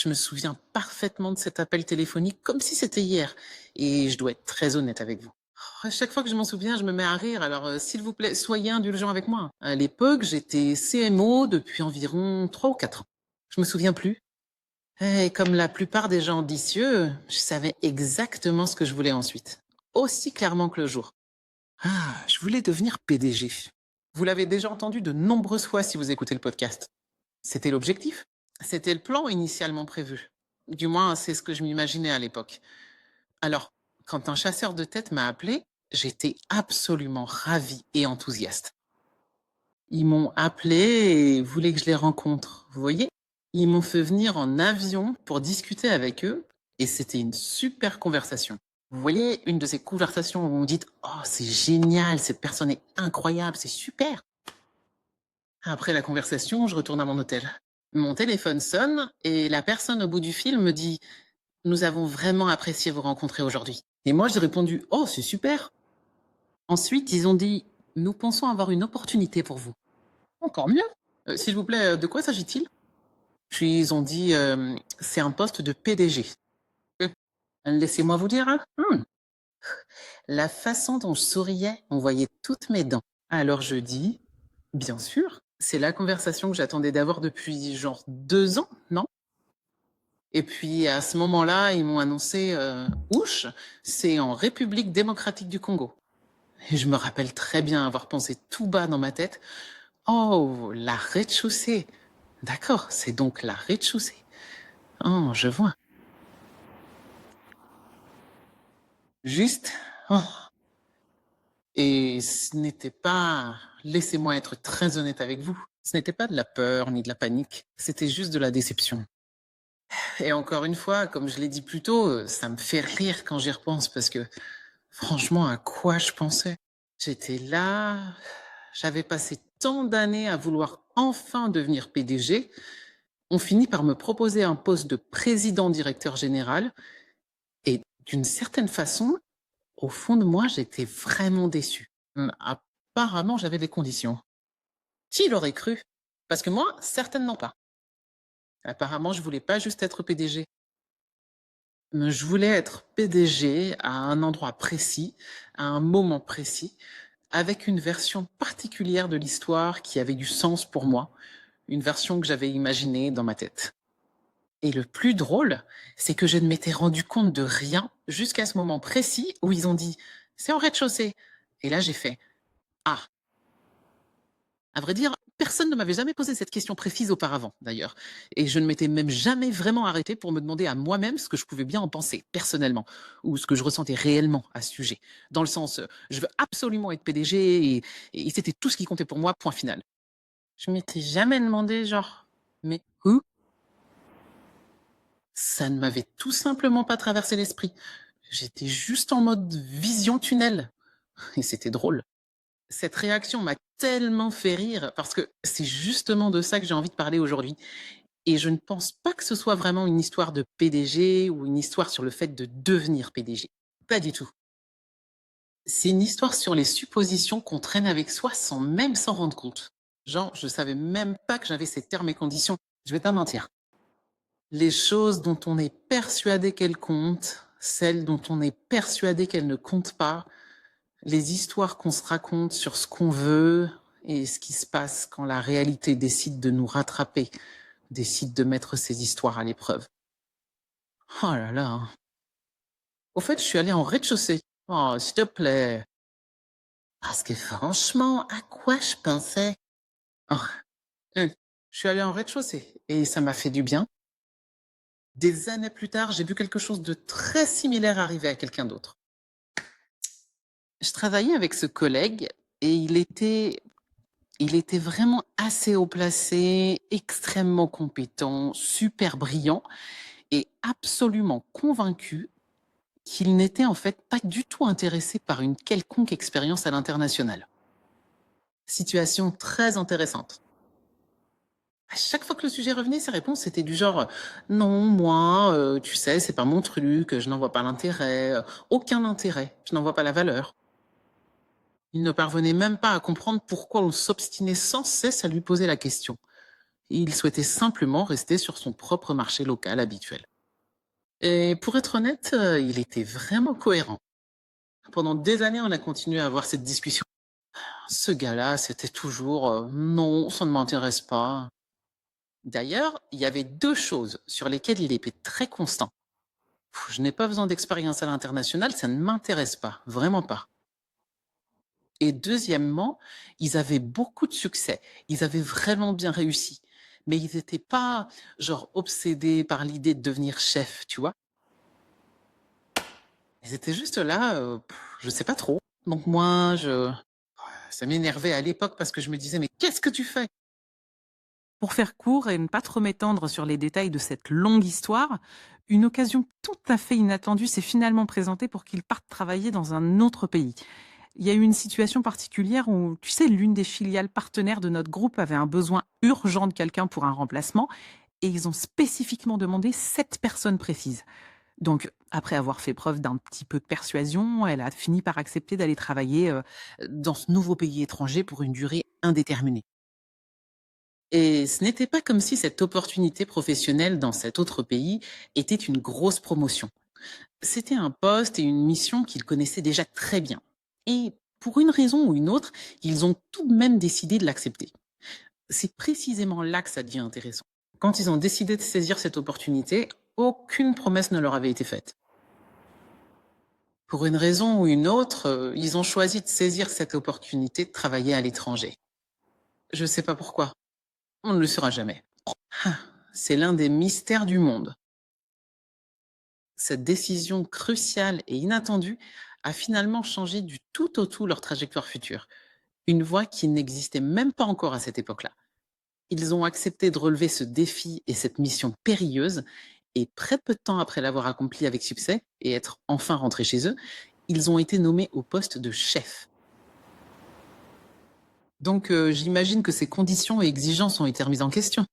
Je me souviens parfaitement de cet appel téléphonique comme si c'était hier. Et je dois être très honnête avec vous. À chaque fois que je m'en souviens, je me mets à rire. Alors, s'il vous plaît, soyez indulgents avec moi. À l'époque, j'étais CMO depuis environ 3 ou 4 ans. Je me souviens plus. Et comme la plupart des gens ambitieux, je savais exactement ce que je voulais ensuite. Aussi clairement que le jour. Ah, je voulais devenir PDG. Vous l'avez déjà entendu de nombreuses fois si vous écoutez le podcast. C'était l'objectif. C'était le plan initialement prévu. Du moins, c'est ce que je m'imaginais à l'époque. Alors, quand un chasseur de tête m'a appelé, j'étais absolument ravi et enthousiaste. Ils m'ont appelé et voulaient que je les rencontre. Vous voyez? Ils m'ont fait venir en avion pour discuter avec eux et c'était une super conversation. Vous voyez, une de ces conversations où vous dites: «Oh, c'est génial, cette personne est incroyable, c'est super!» Après la conversation, je retourne à mon hôtel. Mon téléphone sonne et la personne au bout du fil me dit: «Nous avons vraiment apprécié vous rencontrer aujourd'hui.» Et moi, j'ai répondu: «Oh, c'est super.» Ensuite, ils ont dit: «Nous pensons avoir une opportunité pour vous.» Encore mieux. S'il vous plaît, de quoi s'agit-il? Puis ils ont dit: «C'est un poste de PDG.» Heu, laissez-moi vous dire, hein, la façon dont je souriais, on voyait toutes mes dents. Alors je dis: «Bien sûr, c'est la conversation que j'attendais d'avoir depuis genre 2 ans, non?» Et puis à ce moment-là, ils m'ont annoncé: «Ouch, c'est en République démocratique du Congo.» Et je me rappelle très bien avoir pensé tout bas dans ma tête: «Oh, la rez-de-chaussée. D'accord, c'est donc la rez-de-chaussée. Oh, je vois.» Juste, oh, et ce n'était pas, laissez-moi être très honnête avec vous, ce n'était pas de la peur ni de la panique, c'était juste de la déception. Et encore une fois, comme je l'ai dit plus tôt, ça me fait rire quand j'y repense parce que franchement, à quoi je pensais? J'étais là, j'avais passé tant d'années à vouloir enfin devenir PDG. On finit par me proposer un poste de président-directeur général et d'une certaine façon, au fond de moi, j'étais vraiment déçu. Apparemment, j'avais des conditions. Qui l'aurait cru? Parce que moi, certainement pas. Apparemment, je voulais pas juste être PDG. Je voulais être PDG à un endroit précis, à un moment précis, avec une version particulière de l'histoire qui avait du sens pour moi, une version que j'avais imaginée dans ma tête. Et le plus drôle, c'est que je ne m'étais rendu compte de rien jusqu'à ce moment précis où ils ont dit: «C'est au rez-de-chaussée.» Et là, j'ai fait: «Ah!» À vrai dire, personne ne m'avait jamais posé cette question précise auparavant, d'ailleurs. Et je ne m'étais même jamais vraiment arrêté pour me demander à moi-même ce que je pouvais bien en penser, personnellement, ou ce que je ressentais réellement à ce sujet. Dans le sens, je veux absolument être PDG et c'était tout ce qui comptait pour moi, point final. Je m'étais jamais demandé, genre, mais où? Ça ne m'avait tout simplement pas traversé l'esprit. J'étais juste en mode vision tunnel. Et c'était drôle. Cette réaction m'a tellement fait rire parce que c'est justement de ça que j'ai envie de parler aujourd'hui. Et je ne pense pas que ce soit vraiment une histoire de PDG ou une histoire sur le fait de devenir PDG. Pas du tout. C'est une histoire sur les suppositions qu'on traîne avec soi sans même s'en rendre compte. Genre, je savais même pas que j'avais ces termes et conditions. Je vais pas mentir. Les choses dont on est persuadé qu'elles comptent, celles dont on est persuadé qu'elles ne comptent pas, les histoires qu'on se raconte sur ce qu'on veut et ce qui se passe quand la réalité décide de nous rattraper, décide de mettre ces histoires à l'épreuve. Oh là là. Au fait, je suis allée en rez-de-chaussée. Oh, s'il te plaît. Parce que franchement, à quoi je pensais? Oh, hum. Je suis allée en rez-de-chaussée et ça m'a fait du bien. Des années plus tard, j'ai vu quelque chose de très similaire arriver à quelqu'un d'autre. Je travaillais avec ce collègue et il était vraiment assez haut placé, extrêmement compétent, super brillant et absolument convaincu qu'il n'était en fait pas du tout intéressé par une quelconque expérience à l'international. Situation très intéressante. À chaque fois que le sujet revenait, ses réponses étaient du genre non, moi, tu sais, c'est pas mon truc, je n'en vois pas l'intérêt, aucun intérêt, je n'en vois pas la valeur. Il ne parvenait même pas à comprendre pourquoi on s'obstinait sans cesse à lui poser la question. Il souhaitait simplement rester sur son propre marché local habituel. Et pour être honnête, il était vraiment cohérent. Pendant des années, on a continué à avoir cette discussion. Ce gars-là, c'était toujours non, ça ne m'intéresse pas. D'ailleurs, il y avait deux choses sur lesquelles il était très constant. Je n'ai pas besoin d'expérience à l'international, ça ne m'intéresse pas, vraiment pas. Et deuxièmement, ils avaient beaucoup de succès. Ils avaient vraiment bien réussi. Mais ils n'étaient pas, genre, obsédés par l'idée de devenir chef, tu vois. Ils étaient juste là, je sais pas trop. Donc moi, ça m'énervait à l'époque parce que je me disais, mais qu'est-ce que tu fais? Pour faire court et ne pas trop m'étendre sur les détails de cette longue histoire, une occasion tout à fait inattendue s'est finalement présentée pour qu'il parte travailler dans un autre pays. Il y a eu une situation particulière où, tu sais, l'une des filiales partenaires de notre groupe avait un besoin urgent de quelqu'un pour un remplacement et ils ont spécifiquement demandé 7 personnes précises. Donc, après avoir fait preuve d'un petit peu de persuasion, elle a fini par accepter d'aller travailler dans ce nouveau pays étranger pour une durée indéterminée. Et ce n'était pas comme si cette opportunité professionnelle dans cet autre pays était une grosse promotion. C'était un poste et une mission qu'ils connaissaient déjà très bien. Et pour une raison ou une autre, ils ont tout de même décidé de l'accepter. C'est précisément là que ça devient intéressant. Quand ils ont décidé de saisir cette opportunité, aucune promesse ne leur avait été faite. Pour une raison ou une autre, ils ont choisi de saisir cette opportunité de travailler à l'étranger. Je ne sais pas pourquoi. On ne le saura jamais. Ah, c'est l'un des mystères du monde. Cette décision cruciale et inattendue a finalement changé du tout au tout leur trajectoire future. Une voie qui n'existait même pas encore à cette époque-là. Ils ont accepté de relever ce défi et cette mission périlleuse, et très peu de temps après l'avoir accompli avec succès et être enfin rentrés chez eux, ils ont été nommés au poste de chef. Donc j'imagine que ces conditions et exigences ont été remises en question.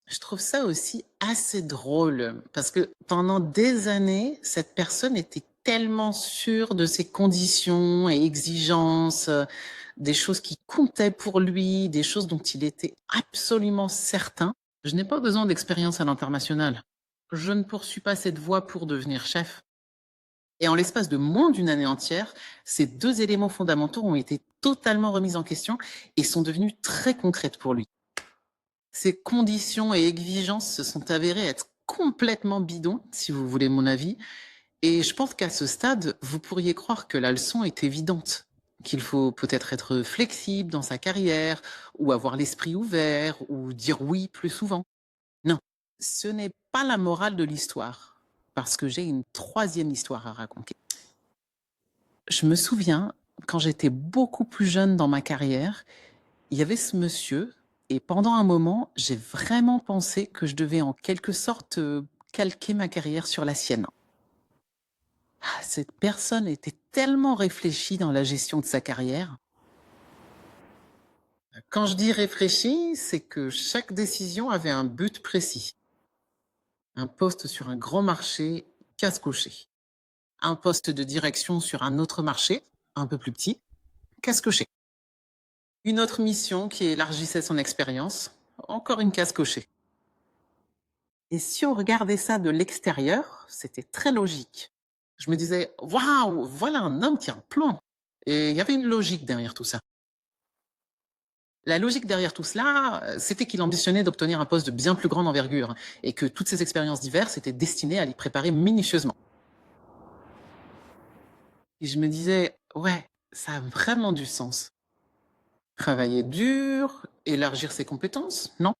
Je trouve ça aussi assez drôle parce que pendant des années, cette personne était tellement sûre de ses conditions et exigences, des choses qui comptaient pour lui, des choses dont il était absolument certain. Je n'ai pas besoin d'expérience à l'international. Je ne poursuis pas cette voie pour devenir chef. Et en l'espace de moins d'une année entière, ces deux éléments fondamentaux ont été totalement remis en question et sont devenus très concrètes pour lui. Ces conditions et exigences se sont avérées être complètement bidons, si vous voulez mon avis. Et je pense qu'à ce stade, vous pourriez croire que la leçon est évidente, qu'il faut peut-être être flexible dans sa carrière, ou avoir l'esprit ouvert, ou dire oui plus souvent. Non, ce n'est pas la morale de l'histoire, parce que j'ai une troisième histoire à raconter. Je me souviens, quand j'étais beaucoup plus jeune dans ma carrière, il y avait ce monsieur, et pendant un moment, j'ai vraiment pensé que je devais en quelque sorte calquer ma carrière sur la sienne. Ah, cette personne était tellement réfléchie dans la gestion de sa carrière. Quand je dis réfléchie, c'est que chaque décision avait un but précis. Un poste sur un grand marché, case cochée. Un poste de direction sur un autre marché, un peu plus petit, case cochée. Une autre mission qui élargissait son expérience, encore une case cochée. Et si on regardait ça de l'extérieur, c'était très logique. Je me disais, waouh, voilà un homme qui a un plan. Et il y avait une logique derrière tout ça. La logique derrière tout cela, c'était qu'il ambitionnait d'obtenir un poste de bien plus grande envergure et que toutes ces expériences diverses étaient destinées à l'y préparer minutieusement. Et je me disais, ouais, ça a vraiment du sens. Travailler dur, élargir ses compétences, non?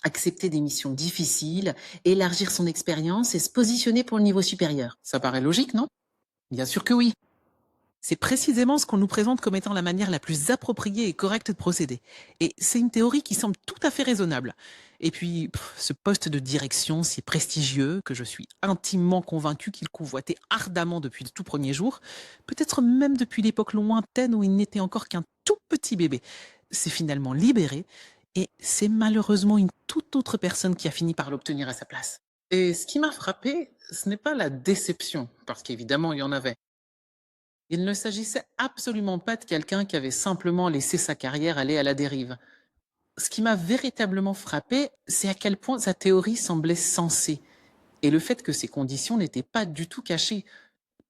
Accepter des missions difficiles, élargir son expérience et se positionner pour le niveau supérieur. Ça paraît logique, non? Bien sûr que oui. C'est précisément ce qu'on nous présente comme étant la manière la plus appropriée et correcte de procéder. Et c'est une théorie qui semble tout à fait raisonnable. Et puis, ce poste de direction si prestigieux, que je suis intimement convaincu qu'il convoitait ardemment depuis le tout premier jour, peut-être même depuis l'époque lointaine où il n'était encore qu'un tout petit bébé, s'est finalement libéré, et c'est malheureusement une toute autre personne qui a fini par l'obtenir à sa place. Et ce qui m'a frappé, ce n'est pas la déception, parce qu'évidemment il y en avait. Il ne s'agissait absolument pas de quelqu'un qui avait simplement laissé sa carrière aller à la dérive. Ce qui m'a véritablement frappé, c'est à quel point sa théorie semblait sensée et le fait que ces conditions n'étaient pas du tout cachées.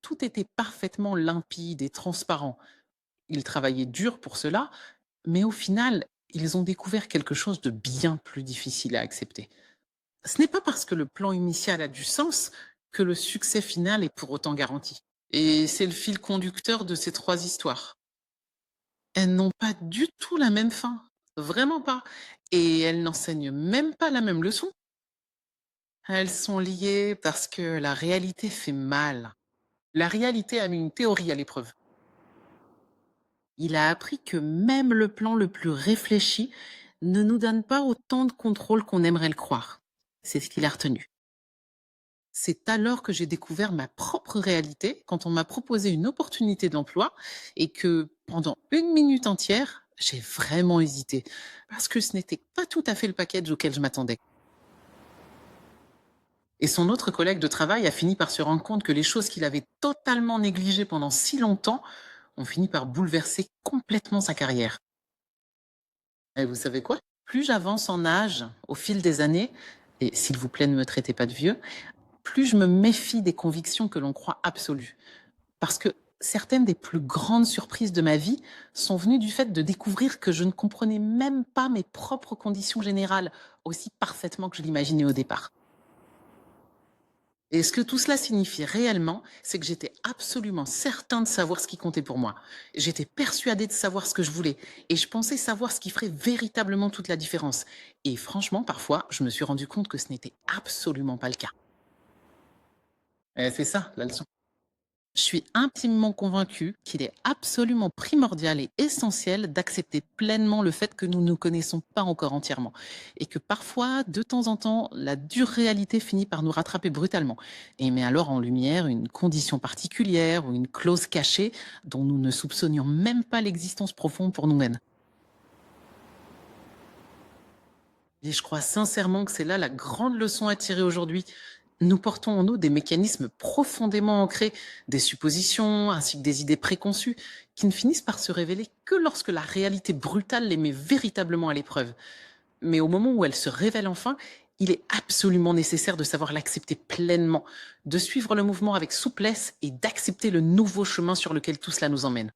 Tout était parfaitement limpide et transparent. Ils travaillaient dur pour cela, mais au final, ils ont découvert quelque chose de bien plus difficile à accepter. Ce n'est pas parce que le plan initial a du sens que le succès final est pour autant garanti. Et c'est le fil conducteur de ces trois histoires. Elles n'ont pas du tout la même fin. Vraiment pas. Et elles n'enseignent même pas la même leçon. Elles sont liées parce que la réalité fait mal. La réalité a mis une théorie à l'épreuve. Il a appris que même le plan le plus réfléchi ne nous donne pas autant de contrôle qu'on aimerait le croire. C'est ce qu'il a retenu. C'est alors que j'ai découvert ma propre réalité quand on m'a proposé une opportunité d'emploi et que pendant une minute entière, j'ai vraiment hésité parce que ce n'était pas tout à fait le package auquel je m'attendais. Et son autre collègue de travail a fini par se rendre compte que les choses qu'il avait totalement négligées pendant si longtemps ont fini par bouleverser complètement sa carrière. Et vous savez quoi? Plus j'avance en âge au fil des années, et s'il vous plaît ne me traitez pas de vieux, plus je me méfie des convictions que l'on croit absolues. Parce que certaines des plus grandes surprises de ma vie sont venues du fait de découvrir que je ne comprenais même pas mes propres conditions générales aussi parfaitement que je l'imaginais au départ. Et ce que tout cela signifie réellement, c'est que j'étais absolument certain de savoir ce qui comptait pour moi. J'étais persuadée de savoir ce que je voulais et je pensais savoir ce qui ferait véritablement toute la différence. Et franchement, parfois, je me suis rendu compte que ce n'était absolument pas le cas. Et c'est ça, la leçon. Je suis intimement convaincue qu'il est absolument primordial et essentiel d'accepter pleinement le fait que nous ne nous connaissons pas encore entièrement et que parfois, de temps en temps, la dure réalité finit par nous rattraper brutalement et met alors en lumière une condition particulière ou une clause cachée dont nous ne soupçonnions même pas l'existence profonde pour nous-mêmes. Et je crois sincèrement que c'est là la grande leçon à tirer aujourd'hui. Nous portons en nous des mécanismes profondément ancrés, des suppositions ainsi que des idées préconçues qui ne finissent par se révéler que lorsque la réalité brutale les met véritablement à l'épreuve. Mais au moment où elle se révèle enfin, il est absolument nécessaire de savoir l'accepter pleinement, de suivre le mouvement avec souplesse et d'accepter le nouveau chemin sur lequel tout cela nous emmène.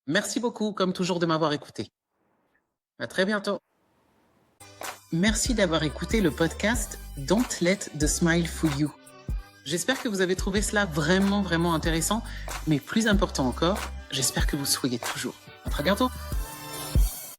Merci beaucoup, comme toujours, de m'avoir écouté. À très bientôt. Merci d'avoir écouté le podcast Don't Let the Smile Fool You. J'espère que vous avez trouvé cela vraiment, vraiment intéressant, mais plus important encore, j'espère que vous soyez toujours. À très bientôt.